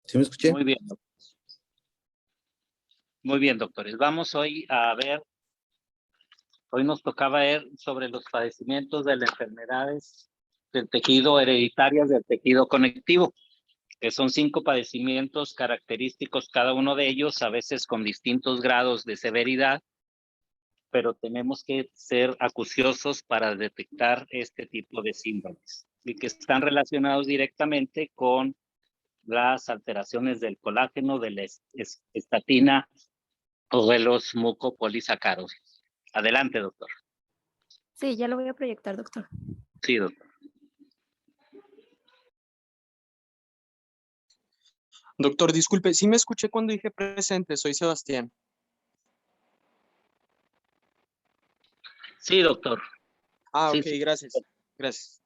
¿Sí me escuché? Muy bien. Muy bien, doctores. Vamos hoy a ver, hoy nos tocaba ver sobre los padecimientos de las enfermedades del tejido hereditarias del tejido conectivo, que son 5 padecimientos característicos, cada uno de ellos, a veces con distintos grados de severidad, pero tenemos que ser acuciosos para detectar este tipo de síndromes y que están relacionados directamente con las alteraciones del colágeno, de la estatina o de los mucopolisacáridos. Adelante, doctor. Sí, ya lo voy a proyectar, doctor. Sí, doctor. Doctor, disculpe, sí me escuché cuando dije presente, soy Sebastián. Sí, doctor. Ah, Sí, ok, sí. gracias. Gracias.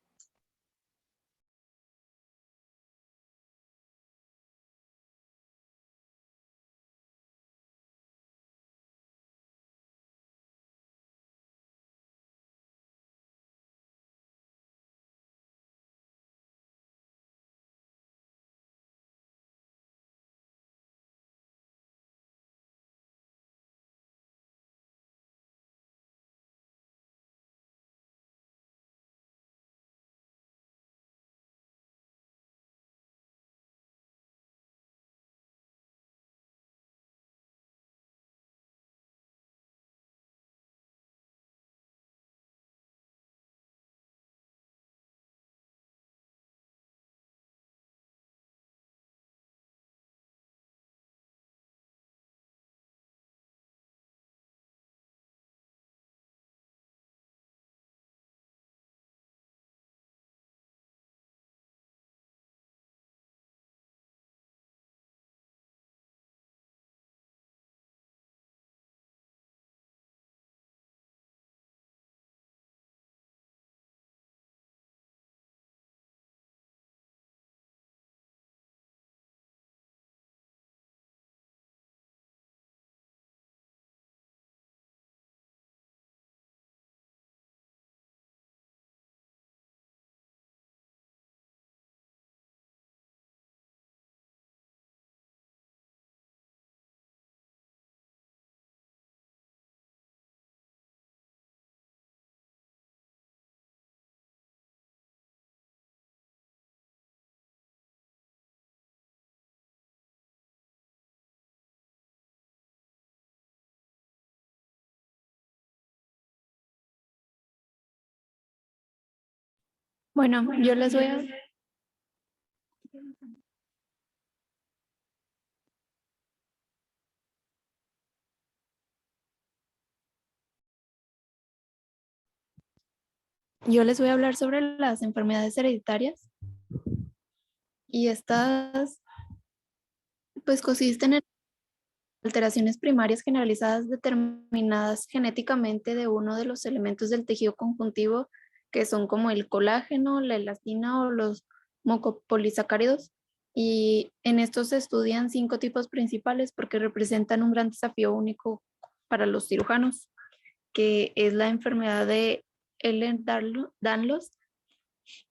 Bueno, yo les voy a... Yo les voy a hablar sobre las enfermedades hereditarias. Y estas, pues, consisten en alteraciones primarias generalizadas determinadas genéticamente de uno de los elementos del tejido conjuntivo, que son como el colágeno, la elastina o los mucopolisacáridos. Y en estos se estudian 5 tipos principales porque representan un gran desafío único para los cirujanos, que es la enfermedad de Ehlers-Danlos,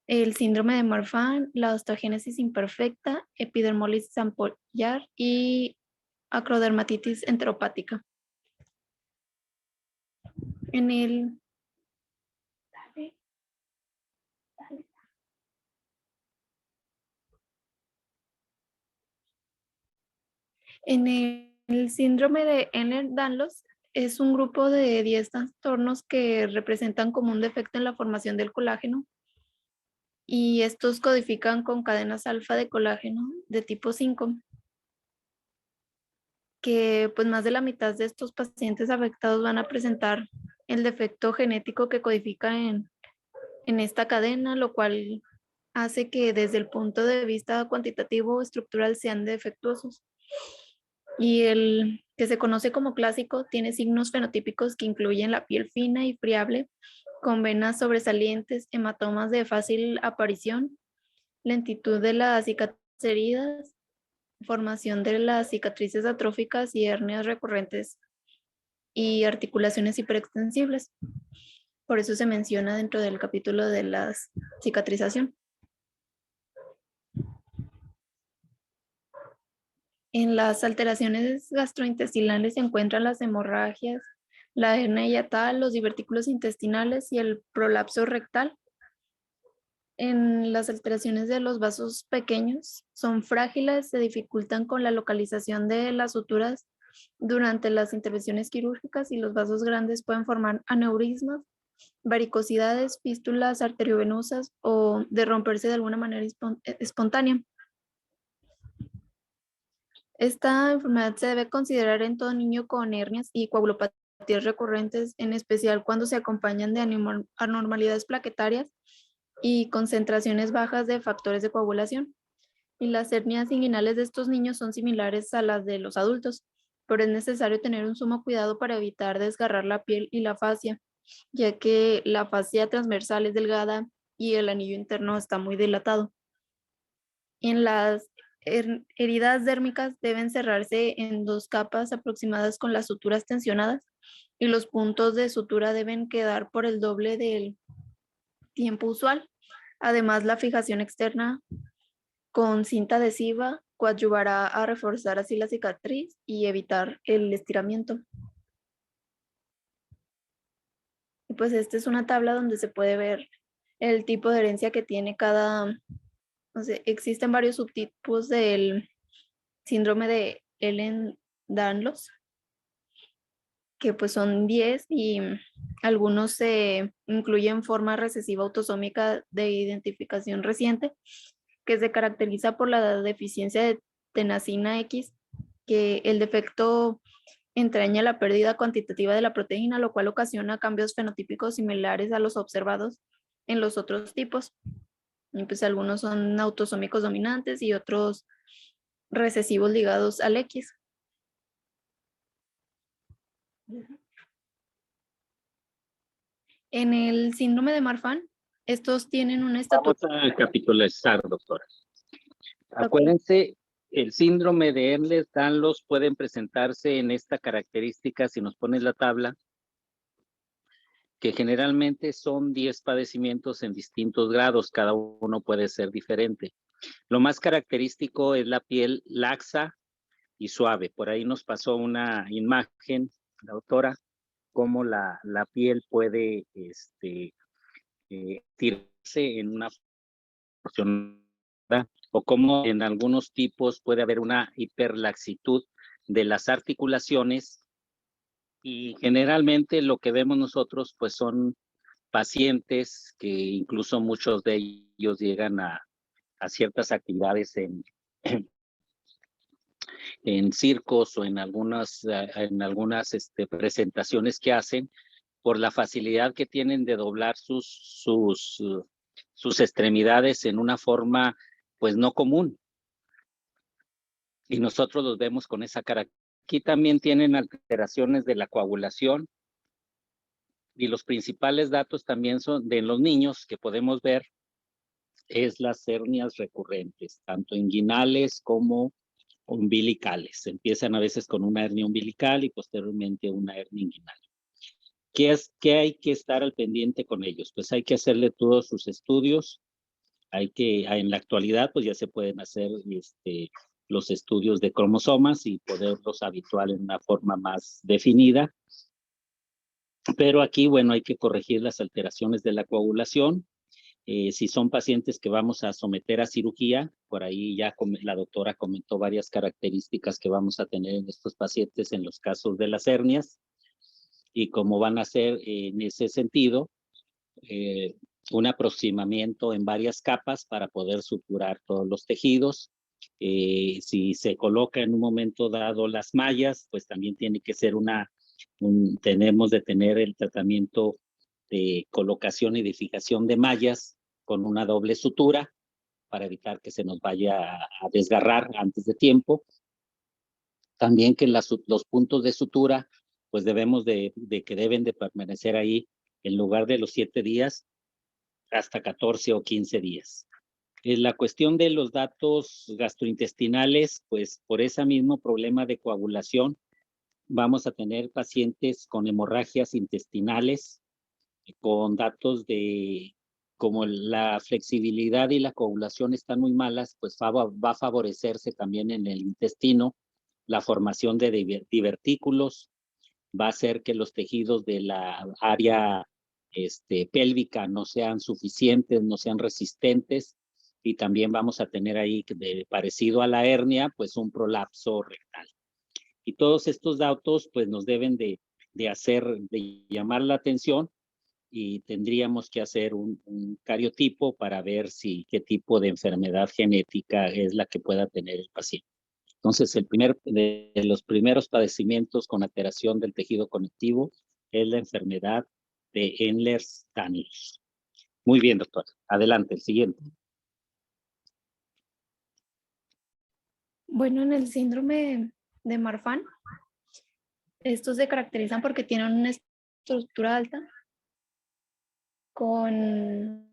el síndrome de Marfan, la osteogénesis imperfecta, epidermolisis ampollar y acrodermatitis enteropática. En el síndrome de Ehlers-Danlos es un grupo de 10 trastornos que representan como un defecto en la formación del colágeno, y estos codifican con cadenas alfa de colágeno de tipo 5, que pues más de la mitad de estos pacientes afectados van a presentar el defecto genético que codifica en esta cadena, lo cual hace que desde el punto de vista cuantitativo o estructural sean defectuosos. Y el que se conoce como clásico tiene signos fenotípicos que incluyen la piel fina y friable, con venas sobresalientes, hematomas de fácil aparición, lentitud de las cicatrices heridas, formación de las cicatrices atróficas y hernias recurrentes y articulaciones hiperextensibles. Por eso se menciona dentro del capítulo de la cicatrización. En las alteraciones gastrointestinales se encuentran las hemorragias, la hernia hiatal, los divertículos intestinales y el prolapso rectal. En las alteraciones de los vasos pequeños son frágiles, se dificultan con la localización de las suturas durante las intervenciones quirúrgicas y los vasos grandes pueden formar aneurismas, varicosidades, fístulas arteriovenosas o de romperse de alguna manera espontánea. Esta enfermedad se debe considerar en todo niño con hernias y coagulopatías recurrentes, en especial cuando se acompañan de anormalidades plaquetarias y concentraciones bajas de factores de coagulación. Y las hernias inguinales de estos niños son similares a las de los adultos, pero es necesario tener un sumo cuidado para evitar desgarrar la piel y la fascia, ya que la fascia transversal es delgada y el anillo interno está muy dilatado. En las heridas dérmicas deben cerrarse en 2 capas aproximadas con las suturas tensionadas y los puntos de sutura deben quedar por el doble del tiempo usual. Además, la fijación externa con cinta adhesiva coadyuvará a reforzar así la cicatriz y evitar el estiramiento. Y pues esta es una tabla donde se puede ver el tipo de herencia que tiene cada, existen varios subtipos del síndrome de Ehlers-Danlos, que pues son 10 y algunos se incluyen forma recesiva autosómica de identificación reciente, que se caracteriza por la deficiencia de tenasina X, que el defecto entraña la pérdida cuantitativa de la proteína, lo cual ocasiona cambios fenotípicos similares a los observados en los otros tipos. Y pues algunos son autosómicos dominantes y otros recesivos ligados al X. En el síndrome de Marfan, estos tienen una estatura. Vamos a capitalizar, doctora. Acuérdense, el síndrome de Ehlers-Danlos pueden presentarse en esta característica, si nos pones la tabla, que generalmente son 10 padecimientos en distintos grados, cada uno puede ser diferente. Lo más característico es la piel laxa y suave. Por ahí nos pasó una imagen, la doctora, cómo la piel puede tirarse en una porción, o cómo en algunos tipos puede haber una hiperlaxitud de las articulaciones, y generalmente lo que vemos nosotros pues son pacientes que incluso muchos de ellos llegan a ciertas actividades en circos o en algunas presentaciones que hacen, por la facilidad que tienen de doblar sus extremidades en una forma pues no común. Y nosotros los vemos con esa cara. Aquí también tienen alteraciones de la coagulación, y los principales datos también son de los niños que podemos ver es las hernias recurrentes, tanto inguinales como umbilicales. Empiezan a veces con una hernia umbilical y posteriormente una hernia inguinal. ¿Qué hay que estar al pendiente con ellos? Pues hay que hacerle todos sus estudios. En la actualidad, pues ya se pueden hacer los estudios de cromosomas y poderlos habituar en una forma más definida. Pero aquí, bueno, hay que corregir las alteraciones de la coagulación. Si son pacientes que vamos a someter a cirugía, por ahí ya la doctora comentó varias características que vamos a tener en estos pacientes en los casos de las hernias, y cómo van a ser en ese sentido un aproximamiento en varias capas para poder suturar todos los tejidos. Si se coloca en un momento dado las mallas, pues también tiene que ser tenemos de tener el tratamiento de colocación y de fijación de mallas con una doble sutura para evitar que se nos vaya a desgarrar antes de tiempo. También que los puntos de sutura, pues debemos de que deben de permanecer ahí en lugar de los 7 días, hasta 14 o 15 días. La cuestión de los datos gastrointestinales, pues por ese mismo problema de coagulación, vamos a tener pacientes con hemorragias intestinales, con datos de como la flexibilidad y la coagulación están muy malas, pues va a favorecerse también en el intestino la formación de divertículos, va a hacer que los tejidos de la área pélvica no sean suficientes, no sean resistentes, y también vamos a tener ahí, parecido a la hernia, pues un prolapso rectal. Y todos estos datos pues nos deben de llamar la atención, y tendríamos que hacer un cariotipo para ver qué tipo de enfermedad genética es la que pueda tener el paciente. Entonces, de los primeros padecimientos con alteración del tejido conectivo es la enfermedad de Ehlers-Danlos. Muy bien, doctor. Adelante, el siguiente. Bueno, en el síndrome de Marfan, estos se caracterizan porque tienen una estructura alta con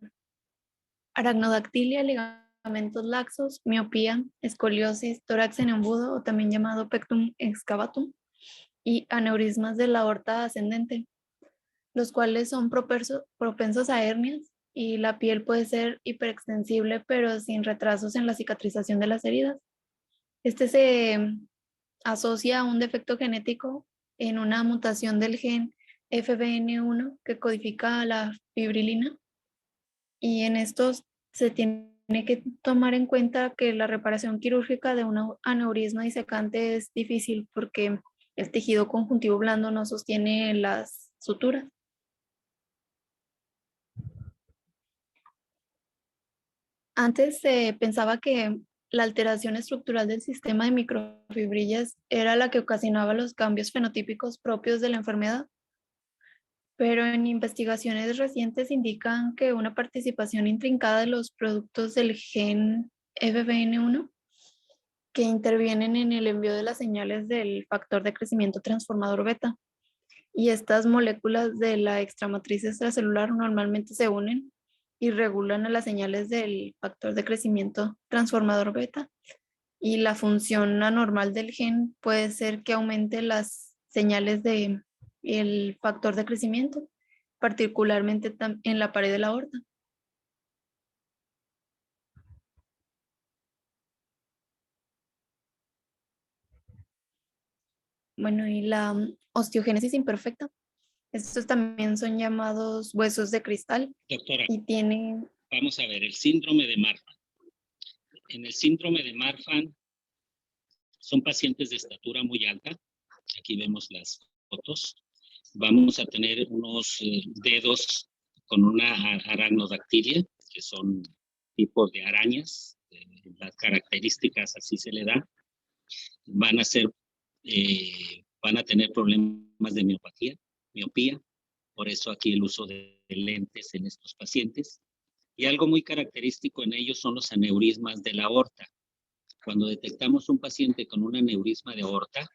aracnodactilia, ligamentos laxos, miopía, escoliosis, tórax en embudo o también llamado pectum excavatum y aneurismas de la aorta ascendente, los cuales son propensos a hernias, y la piel puede ser hiperextensible pero sin retrasos en la cicatrización de las heridas. Este se asocia a un defecto genético en una mutación del gen FBN1 que codifica la fibrilina, y en estos se tiene que tomar en cuenta que la reparación quirúrgica de un aneurisma disecante es difícil porque el tejido conjuntivo blando no sostiene las suturas. Antes se pensaba que la alteración estructural del sistema de microfibrillas era la que ocasionaba los cambios fenotípicos propios de la enfermedad, pero en investigaciones recientes indican que una participación intrincada de los productos del gen FBN1 que intervienen en el envío de las señales del factor de crecimiento transformador beta, y estas moléculas de la extramatriz extracelular normalmente se unen y regulan a las señales del factor de crecimiento transformador beta, y la función anormal del gen puede ser que aumente las señales de el factor de crecimiento, particularmente en la pared de la aorta. Bueno, y la osteogénesis imperfecta, estos también son llamados huesos de cristal Doctora, y tienen... vamos a ver el síndrome de Marfan. En el síndrome de Marfan son pacientes de estatura muy alta. Aquí vemos las fotos. Vamos a tener unos dedos con una aracnodactilia, que son tipos de arañas. Las características así se le da. Van a tener problemas de miopía. Por eso aquí el uso de lentes en estos pacientes. Y algo muy característico en ellos son los aneurismas de la aorta. Cuando detectamos un paciente con un aneurisma de aorta,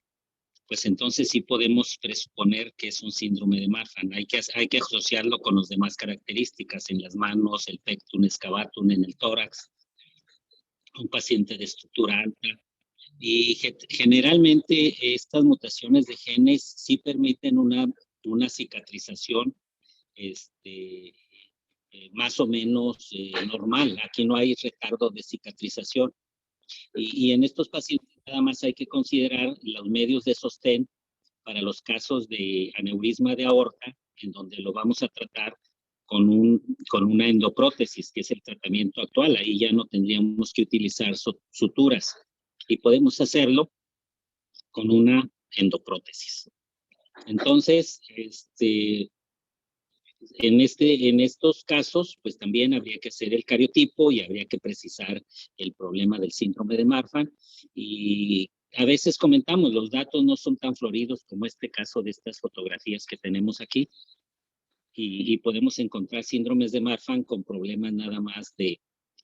pues entonces sí podemos presuponer que es un síndrome de Marfan. Hay que asociarlo con las demás características en las manos, el pectum excavatum en el tórax, un paciente de estructura alta. Y generalmente estas mutaciones de genes sí permiten una cicatrización más o menos normal. Aquí no hay retardo de cicatrización. Y en estos pacientes nada más hay que considerar los medios de sostén para los casos de aneurisma de aorta, en donde lo vamos a tratar con una endoprótesis, que es el tratamiento actual. Ahí ya no tendríamos que utilizar suturas, y podemos hacerlo con una endoprótesis. Entonces, en estos casos, pues también habría que hacer el cariotipo y habría que precisar el problema del síndrome de Marfan. Y a veces comentamos, los datos no son tan floridos como este caso de estas fotografías que tenemos aquí. Y podemos encontrar síndromes de Marfan con problemas nada más de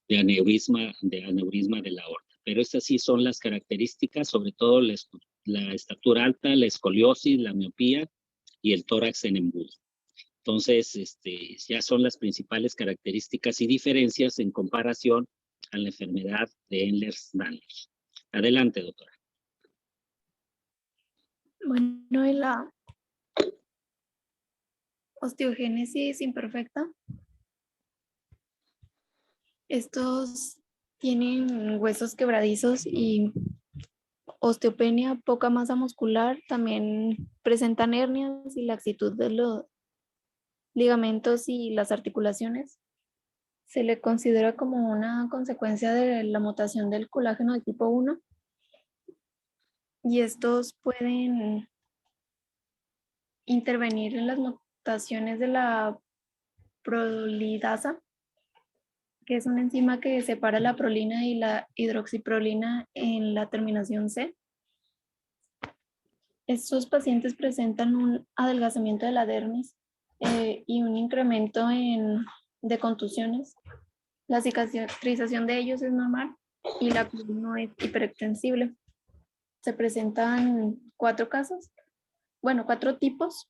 aneurisma de la aorta. Pero estas sí son las características, sobre todo la estatura alta, la escoliosis, la miopía y el tórax en embudo. Entonces, ya son las principales características y diferencias en comparación a la enfermedad de Ehlers-Danlos. Adelante, doctora. Bueno, y la osteogénesis imperfecta Estos tienen huesos quebradizos y osteopenia, poca masa muscular, también presentan hernias y laxitud de los ligamentos y las articulaciones. Se le considera como una consecuencia de la mutación del colágeno de tipo 1 y estos pueden intervenir en las mutaciones de la prolidasa, que es una enzima que separa la prolina y la hidroxiprolina en la terminación C. Estos pacientes presentan un adelgazamiento de la dermis y un incremento de contusiones. La cicatrización de ellos es normal y la piel no es hiperextensible. Se presentan 4 casos, bueno, 4 tipos,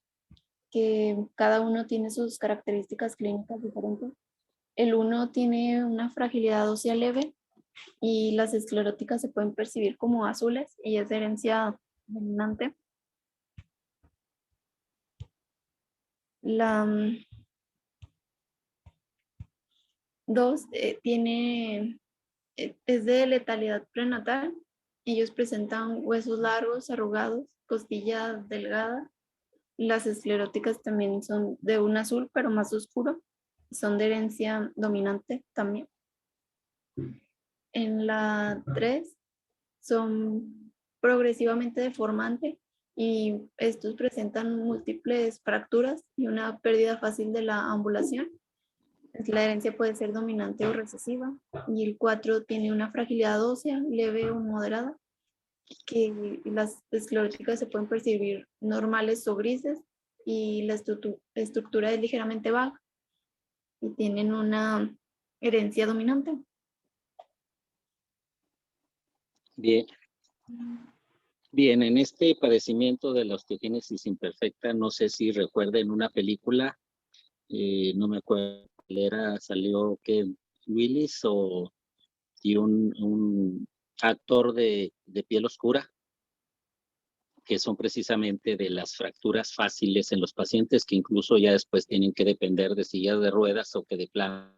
que cada uno tiene sus características clínicas diferentes. El 1 tiene una fragilidad ósea leve y las escleróticas se pueden percibir como azules y es de herencia dominante. La 2 es de letalidad prenatal. Ellos presentan huesos largos, arrugados, costilla delgada. Las escleróticas también son de un azul, pero más oscuro. Son de herencia dominante también. En la 3 son progresivamente deformantes y estos presentan múltiples fracturas y una pérdida fácil de la ambulación. La herencia puede ser dominante o recesiva. Y el 4 tiene una fragilidad ósea leve o moderada, que las escleróticas se pueden percibir normales o grises y la estructura es ligeramente vaga y tienen una herencia dominante. Bien. Bien, en este padecimiento de la osteogénesis imperfecta, no sé si recuerden una película, no me acuerdo cuál era, salió que Willis y un actor de piel oscura, que son precisamente de las fracturas fáciles en los pacientes que incluso ya después tienen que depender de sillas de ruedas o que de plano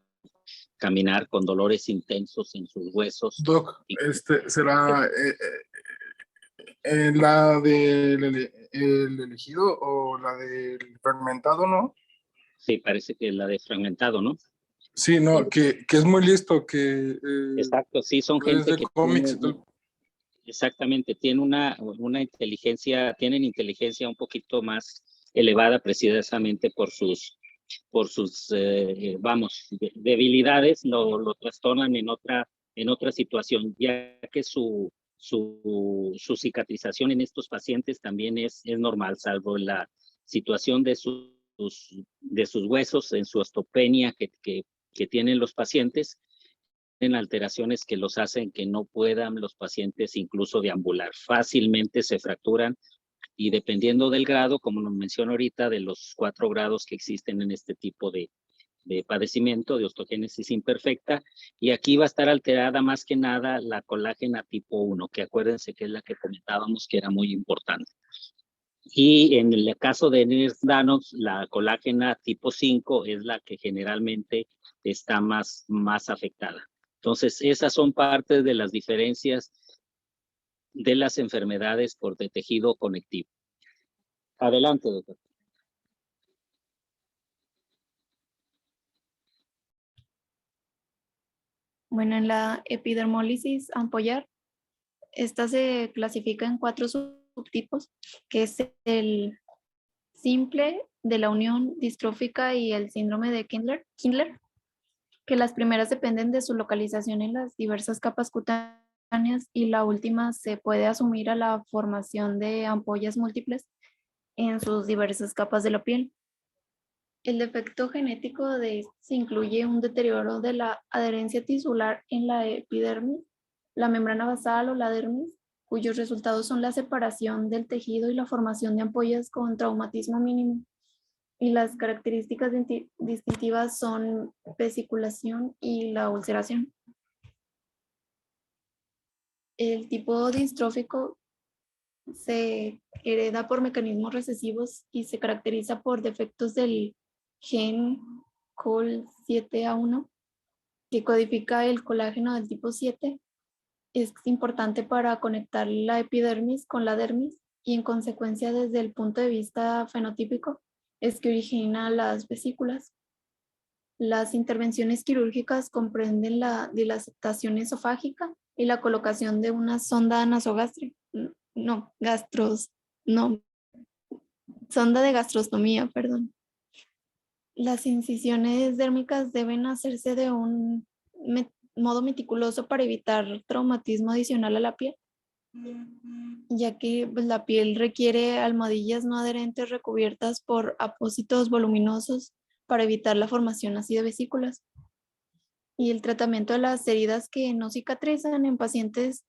caminar con dolores intensos en sus huesos. Doc, ¿será la del el elegido o la del fragmentado, no? Sí, parece que es la de fragmentado, ¿no? Sí, no, que es muy listo, que Exacto, sí, son es gente de que cómics. exactamente, tiene una inteligencia, tienen inteligencia un poquito más elevada precisamente por sus vamos, debilidades, lo trastornan en otra situación, ya que su cicatrización en estos pacientes también es normal, salvo la situación de sus huesos, en su osteopenia que tienen los pacientes, en alteraciones que los hacen que no puedan los pacientes incluso deambular. Fácilmente se fracturan y dependiendo del grado, como nos menciono ahorita, de los 4 grados que existen en este tipo de padecimiento de osteogénesis imperfecta, y aquí va a estar alterada más que nada la colágena tipo 1, que acuérdense que es la que comentábamos que era muy importante. Y en el caso de Ehlers-Danlos, la colágena tipo 5 es la que generalmente está más afectada. Entonces, esas son partes de las diferencias de las enfermedades por de tejido conectivo. Adelante, doctor. Bueno, en la epidermólisis ampollar, esta se clasifica en 4 subtipos, que es el simple, de la unión distrófica y el síndrome de Kindler, que las primeras dependen de su localización en las diversas capas cutáneas y la última se puede asumir a la formación de ampollas múltiples en sus diversas capas de la piel. El defecto genético de este incluye un deterioro de la adherencia tisular en la epidermis, la membrana basal o la dermis, cuyos resultados son la separación del tejido y la formación de ampollas con traumatismo mínimo. Y las características distintivas son vesiculación y la ulceración. El tipo distrófico se hereda por mecanismos recesivos y se caracteriza por defectos del gen COL7A1 que codifica el colágeno del tipo 7. Es importante para conectar la epidermis con la dermis y en consecuencia desde el punto de vista fenotípico es que origina las vesículas. Las intervenciones quirúrgicas comprenden la dilatación esofágica y la colocación de una sonda nasogástrica, sonda de gastrostomía, perdón. Las incisiones dérmicas deben hacerse de un modo meticuloso para evitar traumatismo adicional a la piel, ya que pues, la piel requiere almohadillas no adherentes recubiertas por apósitos voluminosos para evitar la formación así de vesículas. Y el tratamiento de las heridas que no cicatrizan en pacientes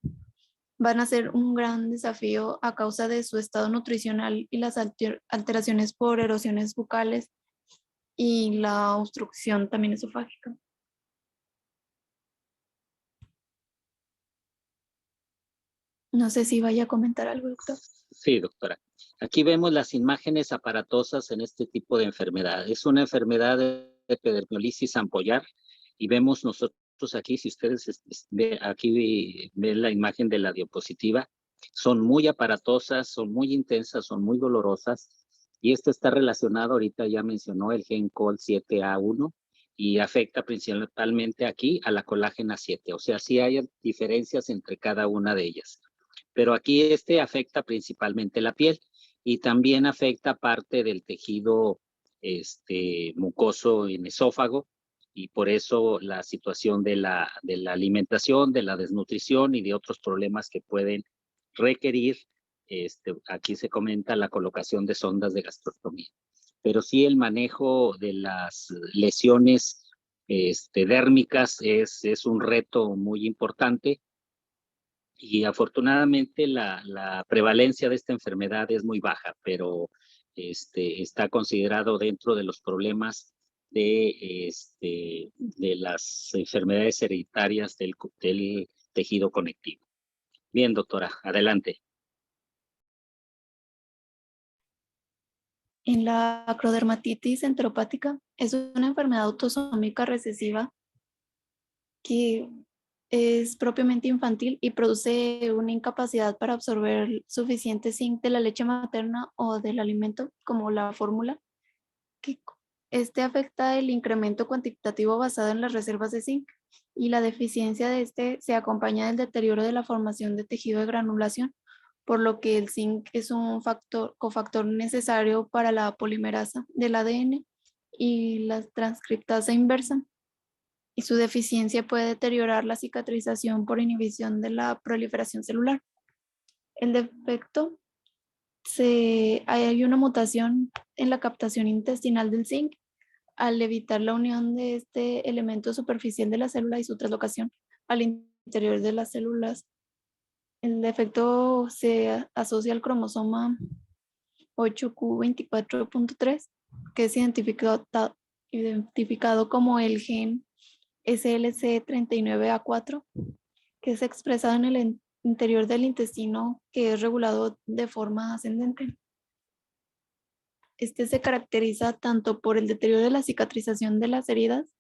van a ser un gran desafío a causa de su estado nutricional y las alteraciones por erosiones bucales y la obstrucción también esofágica. No sé si vaya a comentar algo, doctor. Sí, doctora. Aquí vemos las imágenes aparatosas en este tipo de enfermedad. Es una enfermedad de epidermolisis ampollar y vemos nosotros aquí, si ustedes aquí ven la imagen de la diapositiva, son muy aparatosas, son muy intensas, son muy dolorosas y esto está relacionado, ahorita ya mencionó el gen COL7A1 y afecta principalmente aquí a la colágena 7, o sea, sí hay diferencias entre cada una de ellas. Pero aquí afecta principalmente la piel y también afecta parte del tejido mucoso en esófago y por eso la situación de la alimentación, de la desnutrición y de otros problemas que pueden requerir, aquí se comenta la colocación de sondas de gastrostomía. Pero sí el manejo de las lesiones dérmicas es un reto muy importante. Y afortunadamente la prevalencia de esta enfermedad es muy baja, pero está considerado dentro de los problemas de las enfermedades hereditarias del tejido conectivo. Bien, doctora, adelante. En la acrodermatitis enteropática es una enfermedad autosómica recesiva que es propiamente infantil y produce una incapacidad para absorber suficiente zinc de la leche materna o del alimento, como la fórmula, que afecta el incremento cuantitativo basado en las reservas de zinc y la deficiencia de se acompaña del deterioro de la formación de tejido de granulación, por lo que el zinc es un cofactor necesario para la polimerasa del ADN y la transcriptasa inversa, y su deficiencia puede deteriorar la cicatrización por inhibición de la proliferación celular. El defecto hay una mutación en la captación intestinal del zinc al evitar la unión de este elemento superficial de la célula y su translocación al interior de las células. El defecto se asocia al cromosoma 8q24.3, que es identificado como el gen SLC39A4, que es expresado en el interior del intestino, que es regulado de forma ascendente. Se caracteriza tanto por el deterioro de la cicatrización de las heridas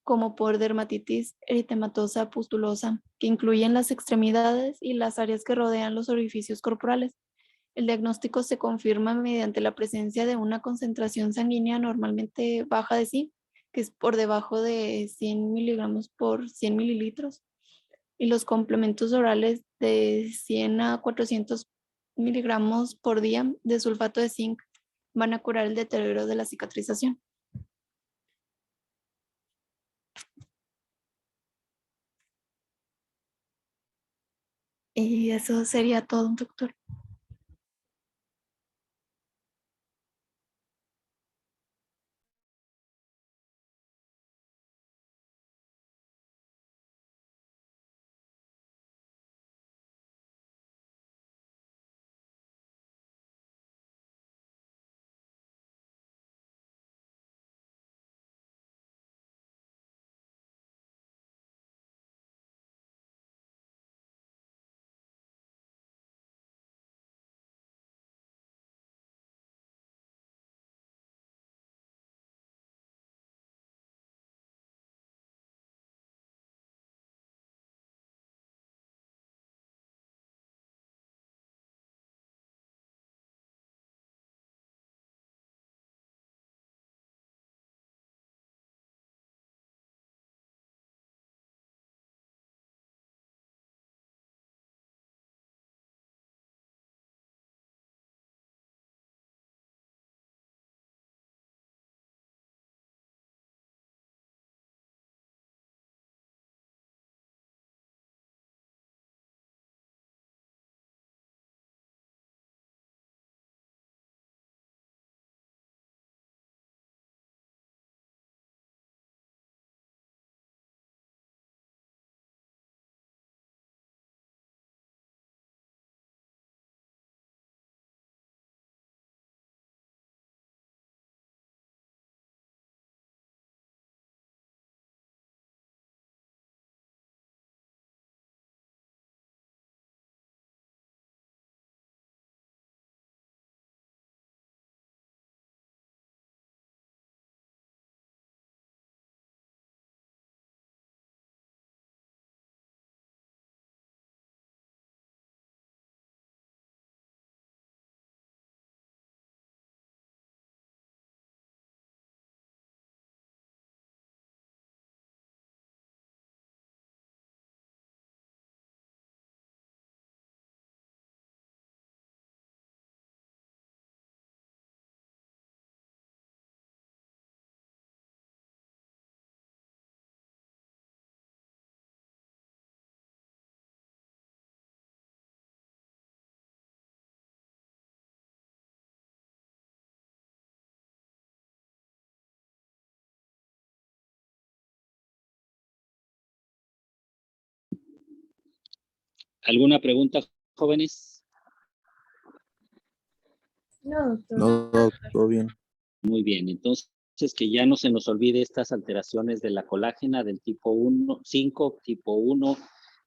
como por dermatitis eritematosa pustulosa, que incluyen las extremidades y las áreas que rodean los orificios corporales. El diagnóstico se confirma mediante la presencia de una concentración sanguínea normalmente baja de zinc, que es por debajo de 100 miligramos por 100 mililitros, y los complementos orales de 100 a 400 miligramos por día de sulfato de zinc van a curar el deterioro de la cicatrización. Y eso sería todo, doctor. ¿Alguna pregunta, jóvenes? No, doctor. No, todo bien. Muy bien, entonces que ya no se nos olvide estas alteraciones de la colágena del tipo 1, 5, tipo 1,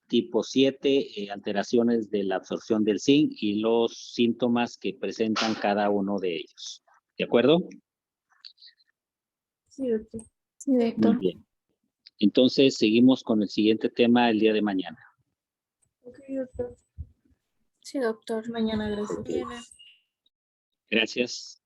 tipo 7, alteraciones de la absorción del zinc y los síntomas que presentan cada uno de ellos. ¿De acuerdo? Sí, doctor. Sí, Muy doctor. bien. Entonces seguimos con el siguiente tema el día de mañana. Ok, doctor. Sí, doctor. Mañana, gracias. Gracias.